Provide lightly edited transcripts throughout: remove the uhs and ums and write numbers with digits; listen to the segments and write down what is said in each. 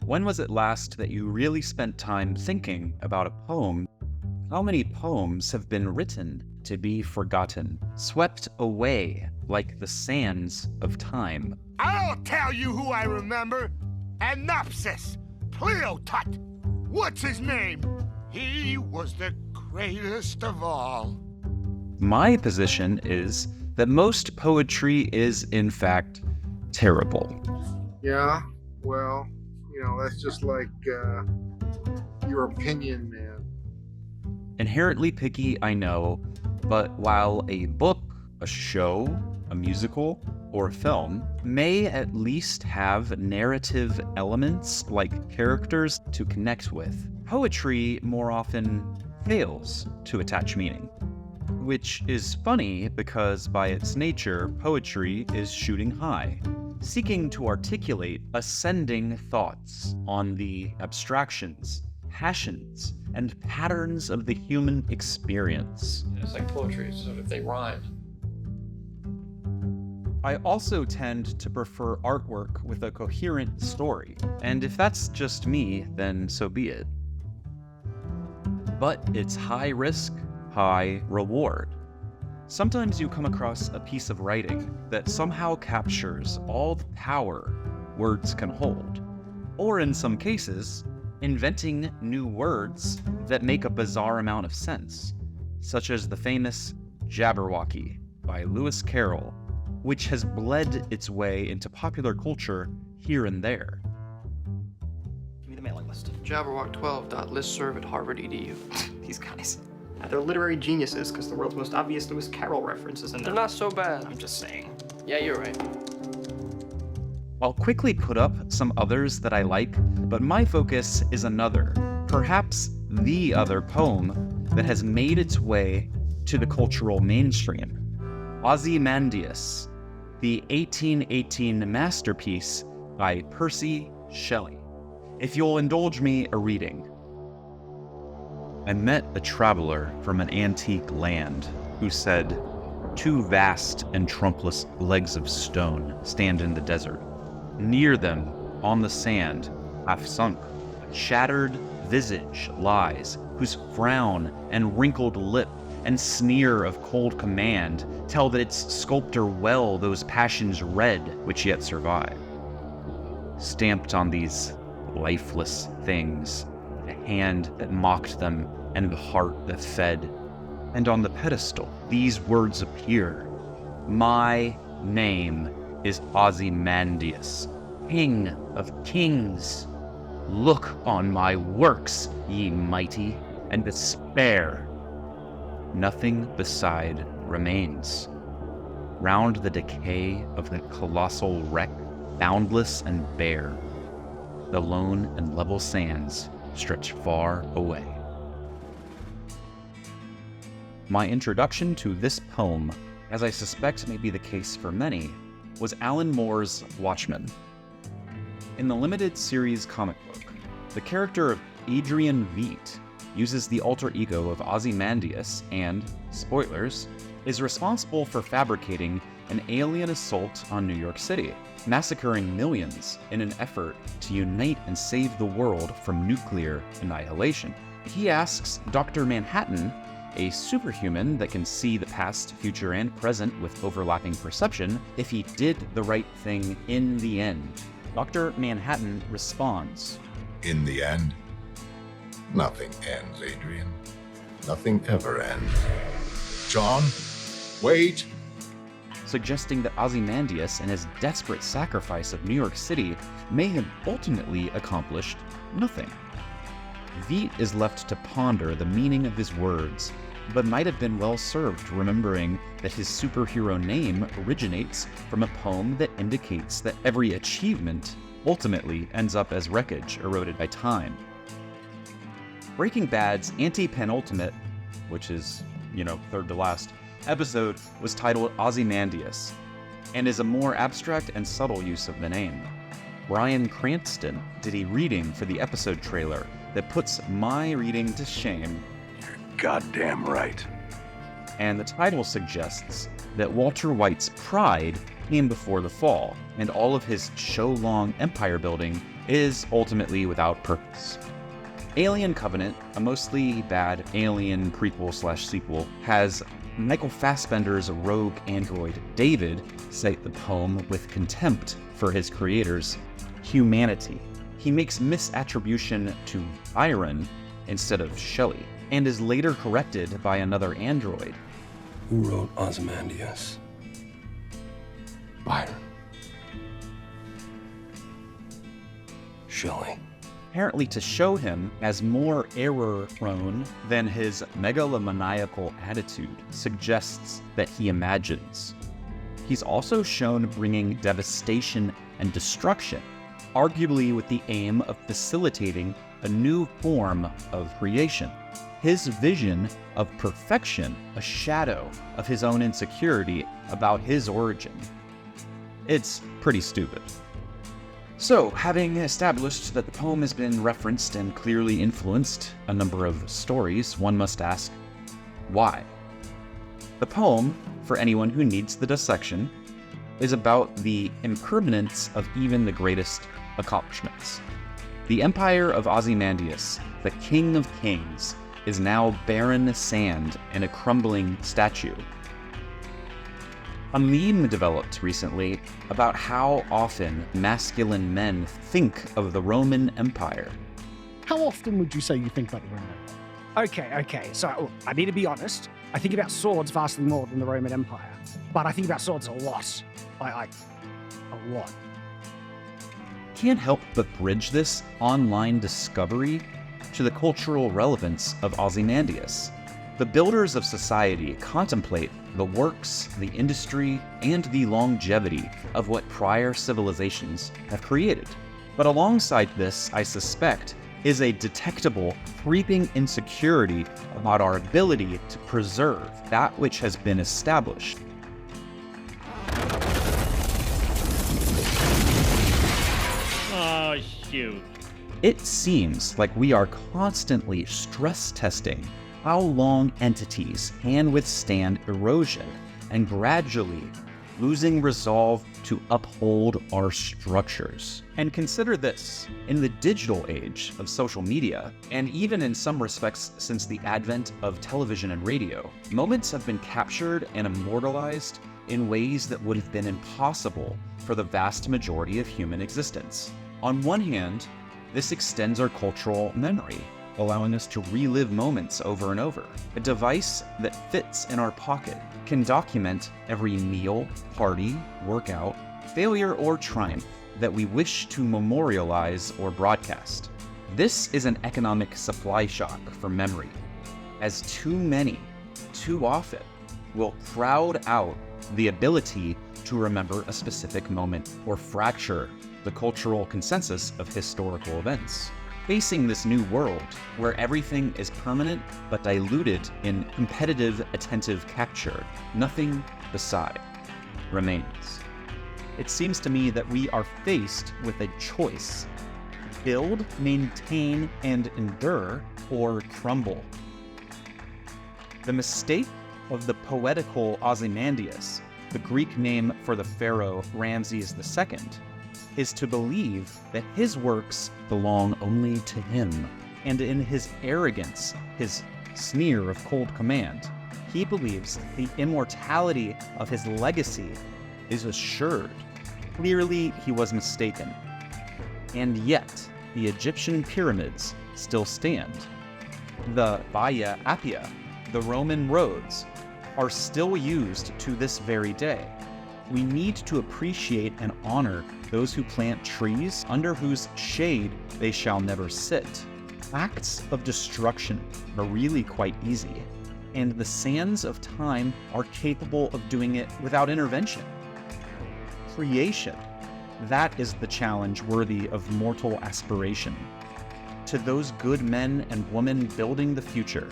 When was it last that you really spent time thinking about a poem? How many poems have been written to be forgotten, swept away like the sands of time? I'll tell you who I remember. Anopsis, Cleotut. What's his name? He was the greatest of all. My position is that most poetry is, in fact, terrible. Yeah, well, that's just like your opinion, man. Inherently picky, I know, but while a book, a show, a musical, or a film may at least have narrative elements like characters to connect with, poetry more often fails to attach meaning. Which is funny because by its nature, poetry is shooting high, seeking to articulate ascending thoughts on the abstractions, passions, and patterns of the human experience. It's like poetry, so if they rhyme. I also tend to prefer artwork with a coherent story, and if that's just me, then so be it. But it's high risk, high reward. Sometimes you come across a piece of writing that somehow captures all the power words can hold, or in some cases, inventing new words that make a bizarre amount of sense, such as the famous Jabberwocky by Lewis Carroll, which has bled its way into popular culture here and there. Give me the mailing list. Jabberwock12.listserv@harvard.edu. These guys. They're literary geniuses because the world's most obvious Lewis Carroll references in They're them. not so bad. I'm just saying. Yeah, you're right. I'll quickly put up some others that I like, but my focus is another, perhaps the other poem that has made its way to the cultural mainstream. Ozymandias, the 1818 masterpiece by Percy Shelley. If you'll indulge me a reading. I met a traveler from an antique land who said, "Two vast and trunkless legs of stone stand in the desert. Near them, on the sand, half sunk, a shattered visage lies, whose frown and wrinkled lip and sneer of cold command tell that its sculptor well those passions read which yet survive. Stamped on these lifeless things, the hand that mocked them and the heart that fed, and on the pedestal these words appear: My name is Ozymandias, King of Kings. Look on my works, ye mighty, and despair. Nothing beside remains. Round the decay of the colossal wreck, boundless and bare, the lone and level sands stretch far away." My introduction to this poem, as I suspect may be the case for many, was Alan Moore's Watchmen. In the limited series comic book, the character of Adrian Veidt uses the alter ego of Ozymandias and, spoilers, is responsible for fabricating an alien assault on New York City, massacring millions in an effort to unite and save the world from nuclear annihilation. He asks Dr. Manhattan, a superhuman that can see the past, future, and present with overlapping perception, if he did the right thing in the end. Dr. Manhattan responds, In the end, nothing ends, Adrian. Nothing ever ends. John, wait! suggesting that Ozymandias and his desperate sacrifice of New York City may have ultimately accomplished nothing. Veidt is left to ponder the meaning of his words, but might have been well served remembering that his superhero name originates from a poem that indicates that every achievement ultimately ends up as wreckage eroded by time. Breaking Bad's anti-penultimate, which is, third to last, episode was titled Ozymandias, and is a more abstract and subtle use of the name. Bryan Cranston did a reading for the episode trailer that puts my reading to shame. You're goddamn right. And the title suggests that Walter White's pride came before the fall, and all of his show-long empire building is ultimately without purpose. Alien Covenant, a mostly bad Alien prequel/sequel, has Michael Fassbender's rogue android David cite the poem with contempt for his creator's humanity. He makes misattribution to Byron instead of Shelley, and is later corrected by another android. Who wrote Ozymandias? Byron. Shelley. Apparently to show him as more error-prone than his megalomaniacal attitude suggests that he imagines. He's also shown bringing devastation and destruction, arguably with the aim of facilitating a new form of creation. His vision of perfection, a shadow of his own insecurity about his origin. It's pretty stupid. So, having established that the poem has been referenced and clearly influenced a number of stories, one must ask, why? The poem, for anyone who needs the dissection, is about the impermanence of even the greatest accomplishments. The Empire of Ozymandias, the King of Kings, is now barren sand and a crumbling statue. A meme developed recently about how often masculine men think of the Roman Empire. How often would you say you think about the Roman Empire? Okay, so I need to be honest. I think about swords vastly more than the Roman Empire, but I think about swords a lot. A lot. Can't help but bridge this online discovery to the cultural relevance of Ozymandias. The builders of society contemplate the works, the industry, and the longevity of what prior civilizations have created. But alongside this, I suspect, is a detectable, creeping insecurity about our ability to preserve that which has been established. Oh, shoot. It seems like we are constantly stress testing how long entities can withstand erosion and gradually losing resolve to uphold our structures. And consider this, in the digital age of social media, and even in some respects since the advent of television and radio, moments have been captured and immortalized in ways that would have been impossible for the vast majority of human existence. On one hand, this extends our cultural memory, allowing us to relive moments over and over. A device that fits in our pocket can document every meal, party, workout, failure, or triumph that we wish to memorialize or broadcast. This is an economic supply shock for memory, as too many, too often, will crowd out the ability to remember a specific moment or fracture the cultural consensus of historical events. Facing this new world, where everything is permanent but diluted in competitive attentive capture, nothing beside remains. It seems to me that we are faced with a choice: build, maintain, and endure, or crumble. The mistake of the poetical Ozymandias, the Greek name for the pharaoh Ramses II, is to believe that his works belong only to him. And in his arrogance, his sneer of cold command, he believes the immortality of his legacy is assured. Clearly, he was mistaken. And yet, the Egyptian pyramids still stand. The Via Appia, the Roman roads, are still used to this very day. We need to appreciate and honor those who plant trees under whose shade they shall never sit. Acts of destruction are really quite easy, and the sands of time are capable of doing it without intervention. Creation, that is the challenge worthy of mortal aspiration. To those good men and women building the future,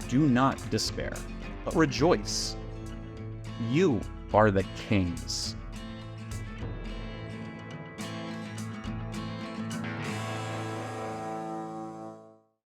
do not despair, but rejoice. You are the kings.